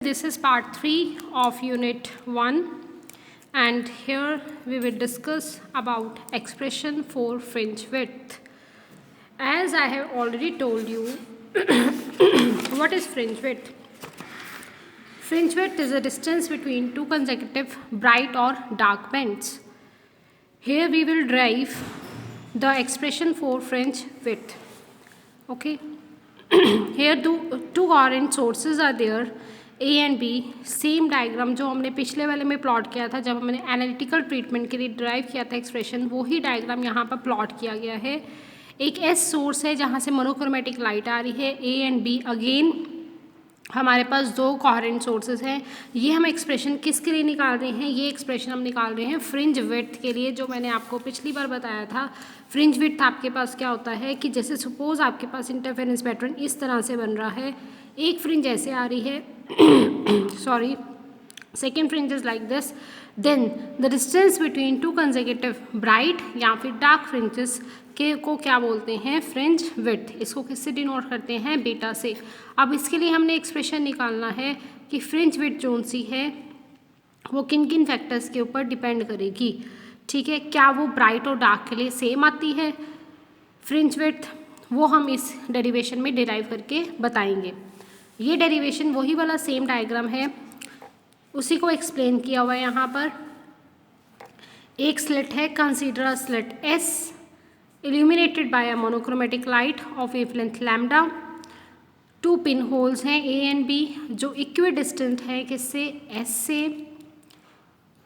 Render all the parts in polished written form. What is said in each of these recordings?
This is part 3 of unit 1, and here we will discuss about expression for fringe width. As I have already told you, what is fringe width? Fringe width is the distance between two consecutive bright or dark bands. Here we will derive the expression for fringe width. Okay. Here two current sources are there, A and B. Same diagram जो हमने पिछले वाले में plot किया था जब हमने analytical treatment के लिए ड्राइव किया था एक्सप्रेशन, वही डायग्राम यहाँ पर प्लॉट किया गया है. एक एस सोर्स है जहाँ से मोनोक्रोमेटिक लाइट आ रही है. ए एंड बी अगेन हमारे पास दो कोहेरेंट सोर्सेज हैं. ये हम एक्सप्रेशन किसके लिए निकाल रहे हैं? ये एक्सप्रेशन हम निकाल रहे हैं फ्रिंज विड्थ के लिए, जो मैंने आपको पिछली बार बताया था. फ्रिंज विड्थ आपके पास क्या होता है कि जैसे सपोज आपके पास इंटरफेरेंस पैटर्न इस तरह से बन रहा है, एक फ्रिंज ऐसे आ रही है sorry, second fringe is like this, then the distance between two consecutive bright या फिर डार्क फ्रिंजेस के को क्या बोलते हैं? Fringe width. इसको किससे डिनोट करते हैं? बीटा से. अब इसके लिए हमने एक्सप्रेशन निकालना है कि फ्रिंज विड्थ जोन सी है वो किन किन फैक्टर्स के ऊपर डिपेंड करेगी. ठीक है, क्या वो ब्राइट और डार्क के लिए सेम आती है फ्रिंज विड्थ? वो हम इस डेरिवेशन में डिराइव करके बताएंगे. ये डेरिवेशन वही वाला सेम डायग्राम है, उसी को एक्सप्लेन किया हुआ है यहाँ पर. एक स्लिट है, consider a slit S illuminated by a monochromatic light of wavelength lambda. Two pin holes हैं ए एंड बी जो इक्वी डिस्टेंट है किससे? एस से.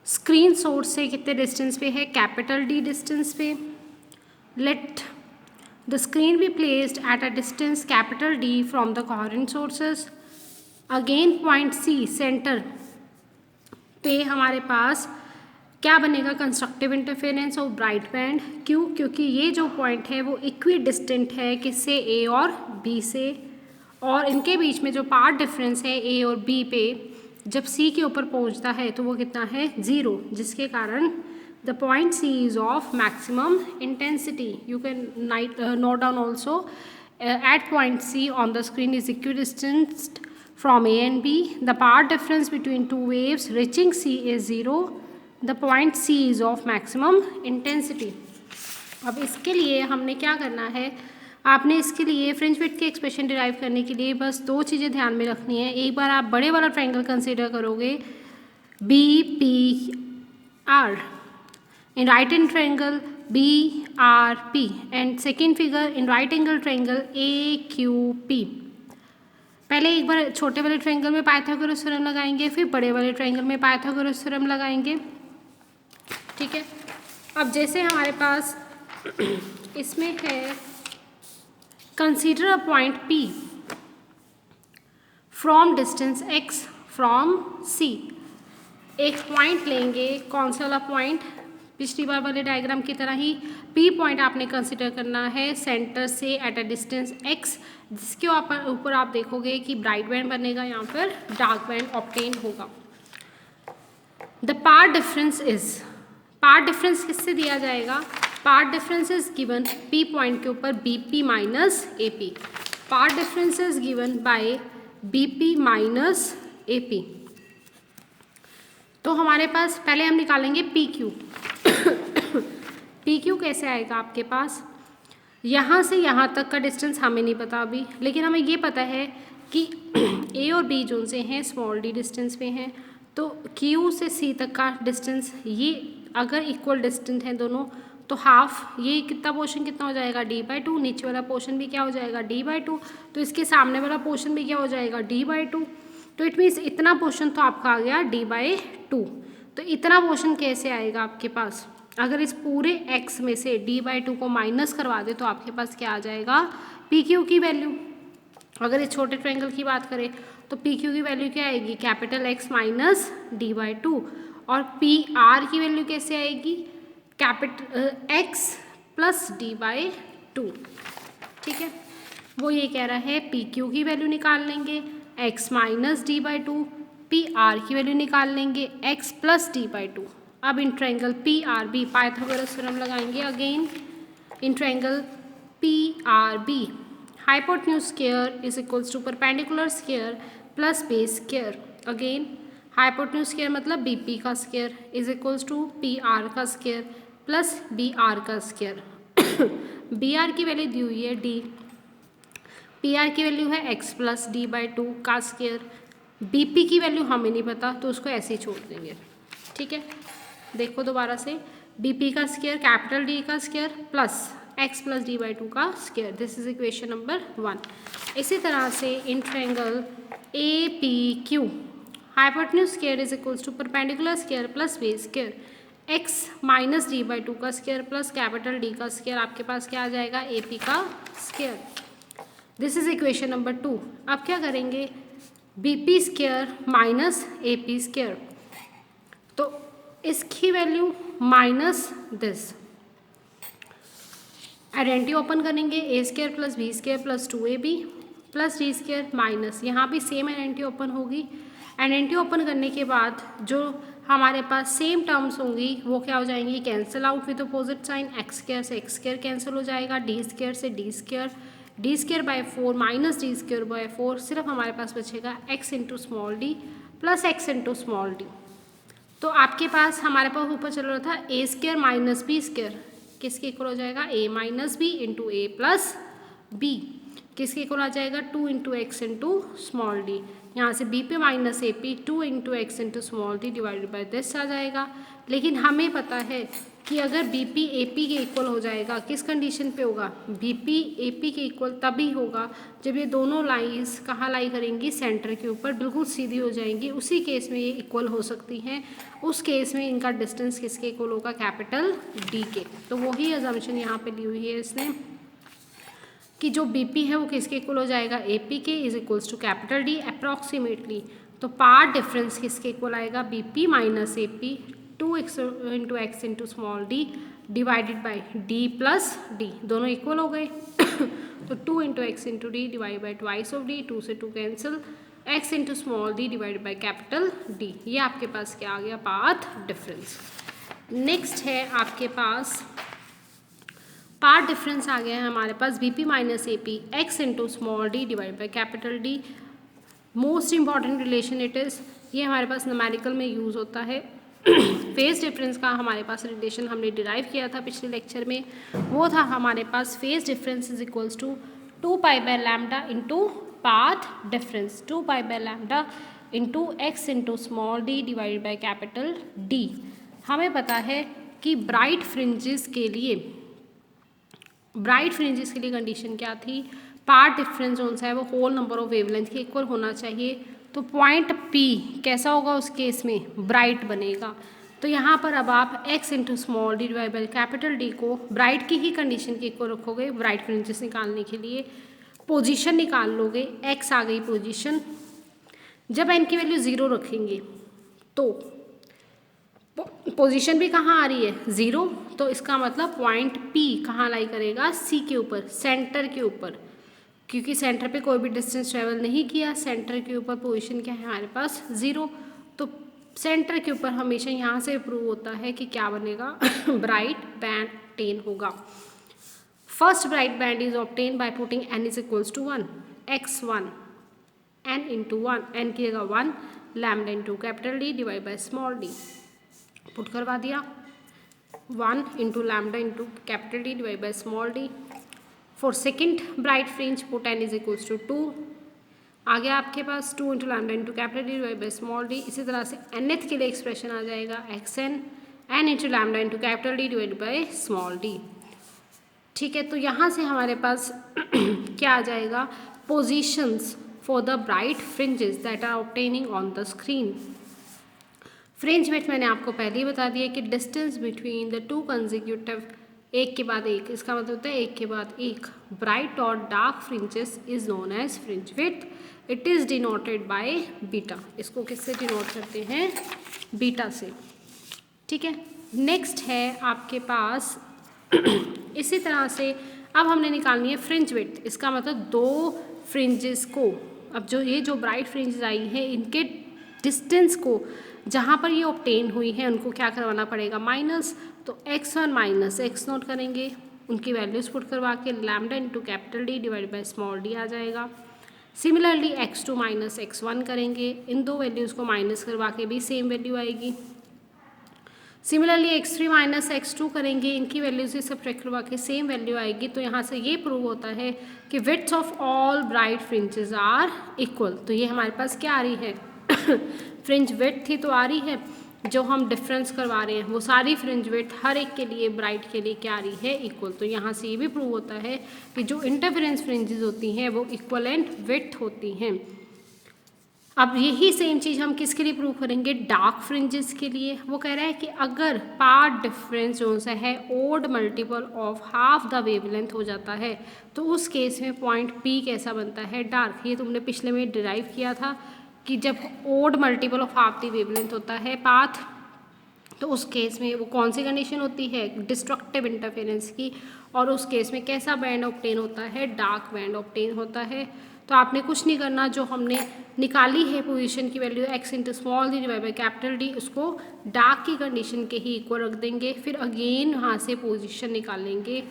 स्क्रीन सोर्स से कितने डिस्टेंस पे है? कैपिटल डी डिस्टेंस पे. Let the screen be placed at a distance capital D from the coherent sources. Again point C center पे हमारे पास क्या बनेगा? Constructive interference of bright band. क्यों? क्योंकि ये जो पॉइंट है वो इक्वी डिस्टेंट है किससे? ए और बी से. और इनके बीच में जो पार्ट डिफरेंस है ए और बी पे जब सी के ऊपर पहुंचता है तो वो कितना है? 0, जिसके कारण the point C is of maximum intensity. You can note down also at point C on the screen is equidistance from A and B. The path difference between two waves reaching C is 0. The point C is of maximum intensity. अब इसके लिए हमने क्या करना है? आपने इसके लिए फ्रिंज विड्थ के एक्सप्रेशन डिराइव करने के लिए बस दो चीज़ें ध्यान में रखनी है. एक बार आप बड़े वाला ट्रायंगल कंसीडर करोगे B P R, in right angle triangle B R P, and second figure in right angle triangle A Q P. पहले एक बार छोटे वाले ट्रायंगल में पाइथागोरस थ्योरम लगाएंगे, फिर बड़े वाले ट्रायंगल में पाइथागोरस थ्योरम लगाएंगे. ठीक है. अब जैसे हमारे पास इसमें है consider a point P from distance x from C. एक पॉइंट लेंगे, कौन सा वाला पॉइंट? पिछली बार वाले डायग्राम की तरह ही P पॉइंट आपने कंसीडर करना है सेंटर से एट अ डिस्टेंस x, जिसके ऊपर आप देखोगे कि ब्राइट बैंड बनेगा या फिर डार्क बैंड ऑब्टेन होगा. The path difference is, path difference किससे दिया जाएगा? Path difference is given P point के ऊपर BP minus AP. Path difference is given by BP minus AP. तो हमारे पास पहले हम निकालेंगे PQ. PQ कैसे आएगा आपके पास? यहाँ से यहाँ तक का डिस्टेंस हमें नहीं पता अभी, लेकिन हमें ये पता है कि A और B जोन से हैं स्मॉल d डिस्टेंस पे हैं, तो Q से C तक का डिस्टेंस ये अगर इक्वल डिस्टेंस है दोनों तो हाफ, ये कितना पोर्शन कितना हो जाएगा? d/2. नीचे वाला पोर्शन भी क्या हो जाएगा? d/2. तो इसके सामने वाला पोर्शन भी क्या हो जाएगा? d/2. तो इट मीन्स इतना पोर्शन तो आपका आ गया d/2. तो इतना पोर्शन कैसे आएगा आपके पास? अगर इस पूरे x में से d/2 को माइनस करवा दे तो आपके पास क्या आ जाएगा? PQ की वैल्यू. अगर इस छोटे ट्रायंगल की बात करें तो PQ की वैल्यू क्या आएगी? Capital X minus d/2. और PR की वैल्यू कैसे आएगी? Capital X plus d/2. ठीक है, वो ये कह रहा है PQ की वैल्यू निकाल लेंगे X माइनस d/2, PR की वैल्यू निकाल लेंगे X प्लस d/2. अब in triangle PRB Pythagoras theorem लगाएंगे. Again in triangle PRB hypotenuse square is equals to perpendicular square plus base square. Again hypotenuse square मतलब B P का square is equals to P R का square plus B R का square. B R की value दी हुई है D, P R की value है X plus D by two का स्क्वायर, बी पी की वैल्यू हमें नहीं पता तो उसको ऐसे ही छोड़ देंगे। ठीक है, देखो दोबारा से, बी पी का स्क्वायर कैपिटल डी का square plus X plus D by two का square, this is equation number 1। इसी तरह से in triangle A P Q hypotenuse square is equals to perpendicular square plus base square X minus D by two का square plus capital D का square, आपके पास क्या आ जाएगा ए पी का square, this is equation number 2। अब क्या करेंगे, B P square minus A P square, तो इसकी value minus this, identity open करेंगे A square plus B square plus 2ab plus D square minus, यहाँ भी सेम आइडेंटिटी ओपन होगी। Identity open करने के बाद जो हमारे पास सेम टर्म्स होंगी वो क्या हो जाएंगी, cancel out with opposite sign, X square से एक्स स्क्वायर कैंसिल हो जाएगा, डी स्क्वायर से D square by 4 minus D square by 4, सिर्फ हमारे पास बचेगा X into small D plus X into small D. तो आपके पास हमारे पास ऊपर चल रहा था A square minus B square, किसके इक्वल हो जाएगा, A minus B into A plus B, किसके इक्वल आ जाएगा 2 into X into small D, यहाँ से B P minus A P 2 into X into small D divided by this आ जाएगा। लेकिन हमें पता है कि अगर बी पी ए पी के इक्वल हो जाएगा, किस कंडीशन पे होगा, बी पी ए पी के इक्वल तभी होगा जब ये दोनों लाइंस कहाँ लाई करेंगी, सेंटर के ऊपर बिल्कुल सीधी हो जाएंगी, उसी केस में ये इक्वल हो सकती हैं। उस केस में इनका डिस्टेंस किसके इक्वल होगा, कैपिटल डी के। तो वही अजम्पशन यहाँ पे ली हुई है इसने कि जो बी पी है वो किसके इक्वल हो जाएगा, ए पी के is equals to capital D approximately. तो पार्ट डिफरेंस किसके इक्वल आएगा, B P minus A P 2x into X into small D divided by D plus D, दोनों इक्वल हो गए। तो 2 into X into D divide by twice of D, 2 से 2 cancel, X into small D divide by capital D, ये आपके पास क्या आ गया, पाथ डिफरेंस। नेक्स्ट है आपके पास पार्ट डिफरेंस आ गया है हमारे पास B P minus A P X into small D divide by capital D. Most important relation it is, ये हमारे पास न्यूमेरिकल में यूज़ होता है। फेज डिफरेंस का हमारे पास रिलेशन हमने डिराइव किया था पिछले लेक्चर में, वो था हमारे पास phase difference is equals to 2 pi by lambda into path difference, 2 pi by lambda into X into small D divide by capital D. हमें पता है कि ब्राइट फ्रिंजेस के लिए कंडीशन क्या थी, पार्ट डिफरेंस जो सा है वो होल नंबर ऑफ वेवलेंथ के इक्वल होना चाहिए। तो पॉइंट पी कैसा होगा उस केस में, ब्राइट बनेगा। तो यहाँ पर अब आप x into small D divide by capital D को ब्राइट की ही कंडीशन के इक्वल रखोगे। ब्राइट फ्रिंजेस निकालने के लिए पोजीशन निकाल लोगे, x आ गई पोजीशन। जब n की वैल्यू 0 रखेंगे तो पोजीशन भी कहाँ आ रही है, 0, तो इसका मतलब पॉइंट P कहाँ लाई करेगा, C के ऊपर, सेंटर के ऊपर, क्योंकि सेंटर पे कोई भी डिस्टेंस ट्रेवल नहीं किया, सेंटर के ऊपर पोजीशन क्या है हमारे पास 0। तो सेंटर के ऊपर हमेशा यहाँ से प्रूव होता है कि क्या बनेगा, ब्राइट बैंड ऑब्टेन होगा। First bright band is obtain by putting n is equals to 1, x1 n into 1, n की जगह 1 lambda into capital D divide by small D, put करवा दिया 1 into lambda into capital D divide by small D. For second bright fringe put n is equals to 2, आ गया आपके पास 2 into lambda into capital D divide by small D. इसी तरह से nth के लिए एक्सप्रेशन आ जाएगा xn n into lambda into capital D divide by small D. ठीक है, तो यहाँ से हमारे पास क्या आ जाएगा, positions for the bright fringes that are obtaining on the screen. Fringe width मैंने आपको पहले ही बता दिया कि distance between the two consecutive, एक के बाद एक, इसका मतलब होता है एक के बाद एक, ब्राइट और dark fringes is known as fringe width. It is denoted by beta, इसको किससे डिनोट करते हैं, बीटा से। ठीक है, नेक्स्ट है आपके पास इसी तरह से अब हमने निकालनी है फ्रिंज विड्थ। इसका मतलब दो फ्रिंजेस को, अब जो ये जो ब्राइट फ्रिंजेस आई हैं इनके डिस्टेंस को जहाँ पर ये ऑब्टेन हुई है उनको क्या करवाना पड़ेगा, माइनस। तो x1 माइनस x नोट करेंगे, उनकी वैल्यूज पुट करवा के lambda into capital D divide by small D आ जाएगा। सिमिलरली x2 माइनस x1 करेंगे, इन दो वैल्यूज़ को माइनस करवा के भी सेम वैल्यू आएगी। सिमिलरली x3 माइनस x2 करेंगे, इनकी वैल्यू से सब्ट्रैक्ट करवा के सेम वैल्यू आएगी। तो यहाँ से ये प्रूव होता है कि width of all bright fringes are equal. तो ये हमारे पास क्या आ रही है फ्रिंज विड्थ थी तो आ रही है, जो हम डिफरेंस करवा रहे हैं वो सारी फ्रिंज विड्थ हर एक के लिए ब्राइट के लिए क्या आ रही है, इक्वल। तो यहाँ से ये भी प्रूव होता है कि जो इंटरफेरेंस फ्रिंजेस होती हैं वो इक्वलेंट विड्थ होती हैं। अब यही सेम चीज़ हम किसके लिए प्रूव करेंगे, डार्क फ्रिंजेस के लिए। वो कह रहा है कि अगर पाथ डिफरेंस जो सा है odd multiple of half the wavelength हो जाता है तो उस केस में पॉइंट पी कैसा बनता है, डार्क। ये तुमने पिछले में डिराइव किया था कि जब odd multiple of half the wavelength होता है पाथ, तो उस केस में वो कौन सी कंडीशन होती है, डिस्ट्रक्टिव इंटरफेरेंस की। और उस केस में कैसा बैंड ऑब्टेन होता है, डार्क बैंड ऑब्टेन होता है। तो आपने कुछ नहीं करना, जो हमने निकाली है पोजीशन की value x into small D divide by capital D, उसको डार्क की कंडीशन के ही इक्वल रख देंगे। फिर अगेन वहाँ से पोजीशन निकालेंगे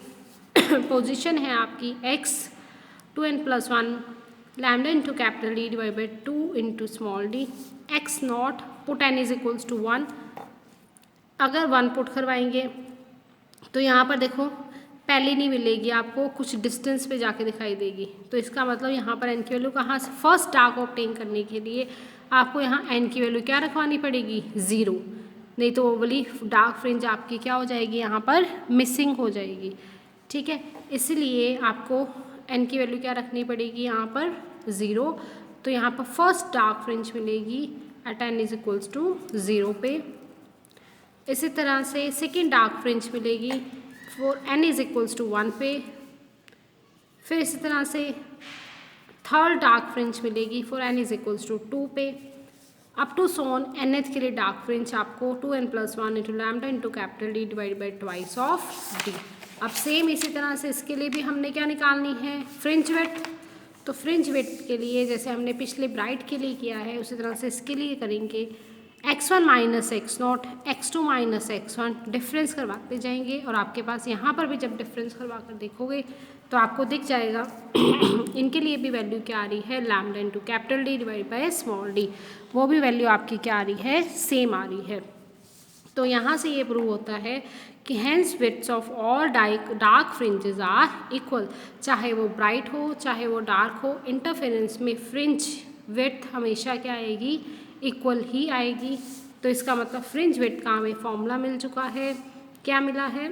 पोजीशन है आपकी x 2n+1 lambda into capital D divide by 2 into small D, x naught put n is equals to 1। अगर 1 पुट करवाएंगे तो यहाँ पर देखो पहले नहीं मिलेगी आपको, कुछ डिस्टेंस पे जाके दिखाई देगी। तो इसका मतलब यहाँ पर n की वैल्यू कहाँ से, फर्स्ट डार्क ऑब्टेन करने के लिए आपको यहाँ n की वैल्यू क्या रखवानी पड़ेगी, 0। नहीं तो वो वाली डार्क फ्रिंज आपकी क्या हो जाएगी, यहाँ पर मिसिंग हो जाएगी। ठीक है, इसलिए आपको n की वैल्यू क्या रखनी पड़ेगी, यहाँ पर 0। तो यहाँ पर फर्स्ट डार्क फ्रिंज मिलेगी at n is equals to 0 पे। इसी तरह से सेकेंड डार्क फ्रिंज मिलेगी for n is equals to 1 पे। फिर इसी तरह से थर्ड डार्क फ्रिंज मिलेगी for n is equals to 2 पे। अप टू सोन nth के लिए डार्क फ्रिंज आपको 2n+1 into lambda into capital D divide by twice of D. अब सेम इसी तरह से इसके लिए भी हमने क्या निकालनी है, फ्रिंज विड्थ। तो फ्रिंज विड्थ के लिए जैसे हमने पिछले ब्राइट के लिए किया है उसी तरह से इसके लिए करेंगे x1 minus x0, x2 minus x1 difference करवाते जाएंगे। और आपके पास यहाँ पर भी जब डिफरेंस करवा कर देखोगे तो आपको दिख जाएगा इनके लिए भी वैल्यू क्या आ रही है, lambda into capital D divide by small D, वो भी वैल्यू आपकी क्या आ रही है, सेम आ रही है। तो यहाँ से ये प्रूव होता है कि hence widths of all dark fringes are equal. चाहे वो ब्राइट हो चाहे वो डार्क हो, इंटरफेरेंस में फ्रिंज विड्थ हमेशा क्या आएगी, इक्वल ही आएगी। तो इसका मतलब फ्रिंज विड्थ का हमें फॉर्मूला मिल चुका है, क्या मिला है,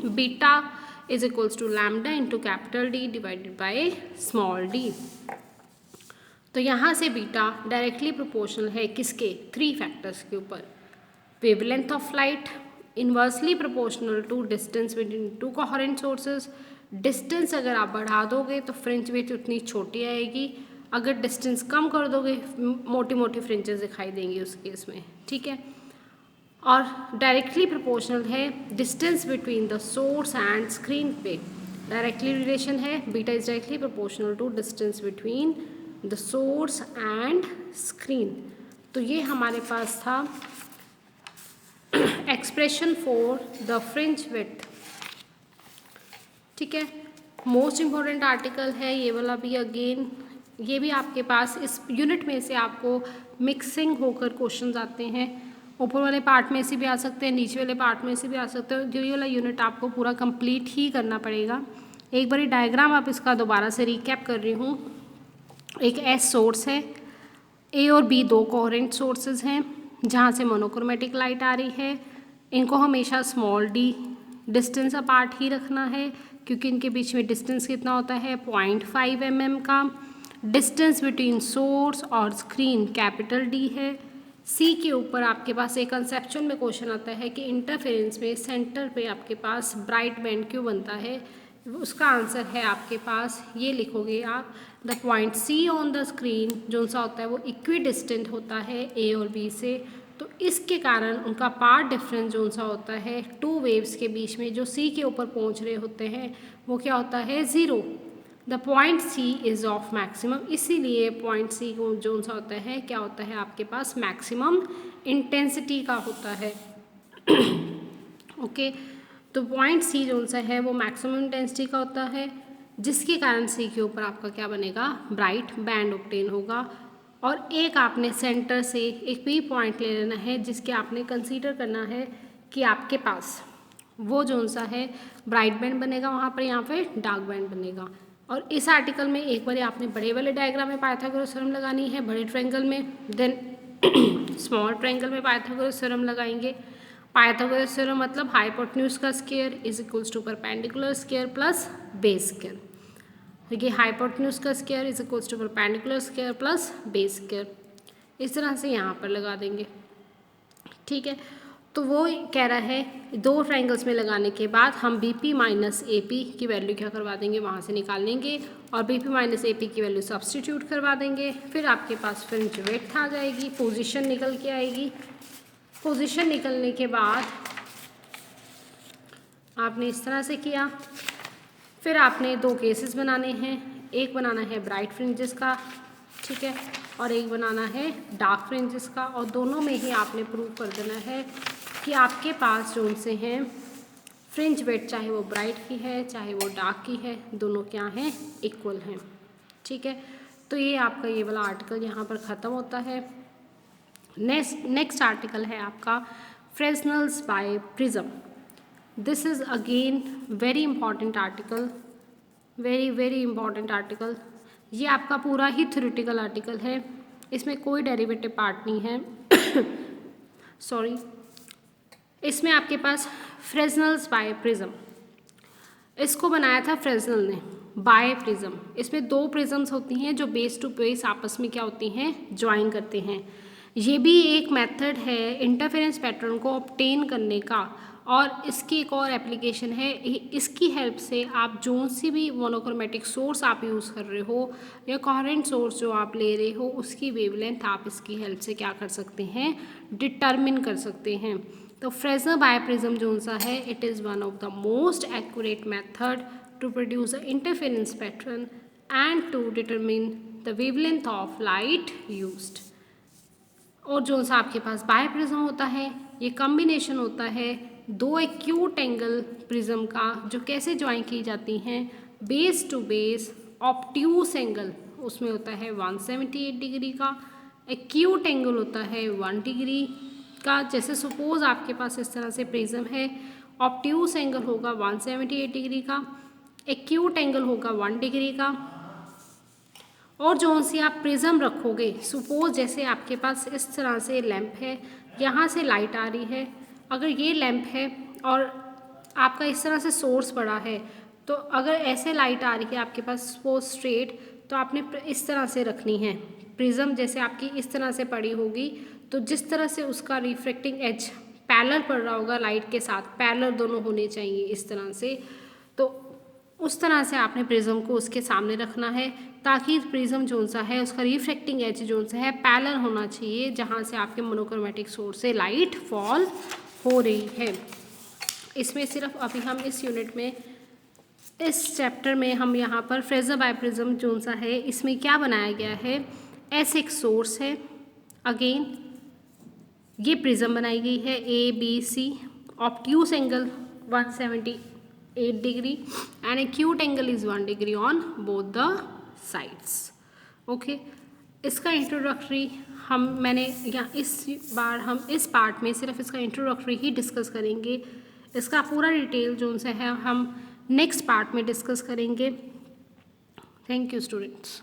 beta is equals to lambda into capital D divided by small D. तो यहाँ से बीटा डायरेक्टली प्रोपोर्शनल है किसके, 3 फैक्टर्स के ऊपर, wavelength of light, inversely proportional to distance between 2 coherent sources. Distance अगर आप बढ़ा दोगे तो फ्रिंज विड्थ उतनी छोटी आएगी, अगर डिस्टेंस कम कर दोगे मोटी मोटी फ्रिंजेस दिखाई देंगी उस केस में। ठीक है, और डायरेक्टली प्रोपोर्शनल है distance between the source and screen पे, डायरेक्टली रिलेशन है, beta is directly proportional to distance between the source and screen. तो ये हमारे पास था expression for the fringe width. ठीक है, मोस्ट इम्पॉर्टेंट आर्टिकल है ये वाला भी। अगेन ये भी आपके पास इस यूनिट में से आपको मिक्सिंग होकर क्वेश्चंस आते हैं, ऊपर वाले पार्ट में से भी आ सकते हैं, नीचे वाले पार्ट में से भी आ सकते हैं। ये वाला यूनिट आपको पूरा कंप्लीट ही करना पड़ेगा। एक बारी डायग्राम आप इसका दोबारा से रिकैप कर रही हूँ। एक एस सोर्स है, ए और बी 2 कोहेरेंट सोर्सेज हैं जहाँ से मोनोक्रोमेटिक लाइट आ रही है। इनको हमेशा स्मॉल डी डिस्टेंस अपार्ट ही रखना है, क्योंकि इनके बीच में डिस्टेंस कितना होता है, 0.5 mm का। डिस्टेंस बिटवीन सोर्स और स्क्रीन कैपिटल डी है। सी के ऊपर आपके पास एक कंसेप्चुअल में क्वेश्चन आता है कि इंटरफेरेंस में सेंटर पे आपके पास ब्राइट बैंड क्यों बनता है। उसका आंसर है आपके पास, ये लिखोगे आप, the point C on the screen जो सा होता है वो इक्वी डिस्टेंट होता है ए और बी से। तो इसके कारण उनका पाथ डिफरेंस जो सा होता है 2 वेव्स के बीच में जो सी के ऊपर पहुंच रहे होते हैं वो क्या होता है, 0। The point C is of maximum, इसीलिए पॉइंट सी को जो सा होता है क्या होता है आपके पास, मैक्सिमम इंटेंसिटी का होता है। ओके, तो पॉइंट सी जो सा है वो मैक्सिमम इंटेंसिटी का होता है। जिसके कारण सी के ऊपर आपका क्या बनेगा, ब्राइट बैंड ऑब्टेन होगा। और एक आपने सेंटर से एक पी पॉइंट ले लेना है जिसके आपने कंसीडर करना है कि आपके पास वो जोन सा है ब्राइट बैंड बनेगा वहाँ पर, यहाँ पे डार्क बैंड बनेगा। और इस आर्टिकल में एक बार आपने बड़े वाले डायग्राम में पाइथागोरस थ्योरम लगानी है बड़े ट्रायंगल में, देन स्मॉल ट्रायंगल में पाइथागोरस थ्योरम लगाएंगे। पाइथागोरस थ्योरम मतलब हाइपोटेन्यूज का square is equals to perpendicular square plus base square. देखिए हाइपोटेन्यूज का square is equals to perpendicular square plus base square, इस तरह से यहाँ पर लगा देंगे। ठीक है, तो वो कह रहा है दो ट्रायंगल्स में लगाने के बाद हम B P minus A P की वैल्यू क्या करवा देंगे, वहाँ से निकाल लेंगे और B P minus A P की वैल्यू सब्सटीट्यूट करवा देंगे। फिर आपके पास फ्रिंज विड्थ आ जाएगी, पोजीशन निकल के आएगी। पोजीशन निकलने के बाद आपने इस तरह से किया। फिर आपने दो केसेस बनाने हैं, एक बनाना है ब्राइट फ्रिंजेस का, ठीक है, और एक बनाना है डार्क फ्रिंजेस का। और दोनों में ही आपने प्रूव कर देना है कि आपके पास जोन से हैं फ्रिंज विड्थ, चाहे वो ब्राइट की है चाहे वो डार्क की है, दोनों क्या हैं, इक्वल हैं। ठीक है, तो ये आपका ये वाला आर्टिकल यहाँ पर ख़त्म होता है। नेक्स्ट आर्टिकल है आपका Fresnel's biprism. This is again very important article, very important article. ये आपका पूरा ही थ्योरेटिकल आर्टिकल है, इसमें कोई डेरिवेटिव पार्ट नहीं है सॉरी। इसमें आपके पास फ्रेस्नेल्स बाय प्रिज्म, इसको बनाया था फ्रेस्नेल ने बाय प्रिज्म। इसमें दो प्रिज्म्स होती हैं जो बेस टू बेस आपस में क्या होती हैं, ज्वाइन करते हैं। ये भी एक मेथड है इंटरफेरेंस पैटर्न को ऑब्टेन करने का, और इसकी एक और एप्लीकेशन है। इसकी हेल्प से आप जो सी भी मोनोक्रोमेटिक सोर्स आप यूज़ कर रहे हो या कोहेरेंट सोर्स जो आप ले रहे हो उसकी वेवलेंथ आप इसकी हेल्प से क्या कर सकते हैं, डिटरमिन कर सकते हैं। तो फ्रेस्नेल बाय प्रिज्म जो सा है, it is one of the most accurate method to produce a interference pattern and to determine the wavelength of light used. और जो सा आपके पास बाय प्रिज्म होता है, ये कॉम्बिनेशन होता है दो एक्यूट एंगल प्रिज्म का, जो कैसे ज्वाइन की जाती हैं, base to base obtuse angle उसमें होता है 178 डिग्री का, एक्यूट एंगल होता है 1 डिग्री का। जैसे सपोज आपके पास इस तरह से प्रिज्म है, ऑब्ट्यूस एंगल होगा 178 डिग्री का, एक्यूट एंगल होगा 1 डिग्री का। और जो सी आप प्रिज्म रखोगे, सपोज जैसे आपके पास इस तरह से लैंप है, यहाँ से लाइट आ रही है, अगर ये लैंप है और आपका इस तरह से सोर्स पड़ा है, तो अगर ऐसे लाइट आ रही है आपके पास सपोज स्ट्रेट, तो आपने इस तरह से रखनी है प्रिज्म। जैसे आपकी इस तरह से पड़ी होगी, तो जिस तरह से उसका रिफ्रैक्टिंग एज पैरेलल पड़ रहा होगा लाइट के साथ, पैरेलल दोनों होने चाहिए इस तरह से, तो उस तरह से आपने प्रिज्म को उसके सामने रखना है, ताकि प्रिज्म जोन सा है उसका रिफ्रैक्टिंग एज जोन सा है पैरेलल होना चाहिए, जहाँ से आपके मोनोक्रोमेटिक सोर्स से लाइट फॉल हो रही है। इसमें सिर्फ अभी हम इस यूनिट में, इस चैप्टर में हम यहाँ पर फ्रेस्नेल बाय प्रिज्म जोन सा है, इसमें क्या बनाया गया है, ऐसे एक सोर्स है, अगेन ये प्रिज्म बनाई गई है A B C, obtuse angle 178 degree and acute angle is 1 degree on both the sides. Okay, इसका इंट्रोडक्टरी मैंने यहाँ इस बार हम इस पार्ट में सिर्फ इसका इंट्रोडक्टरी ही डिस्कस करेंगे। इसका पूरा डिटेल जो उनसे है हम नेक्स्ट पार्ट में डिस्कस करेंगे। Thank you students.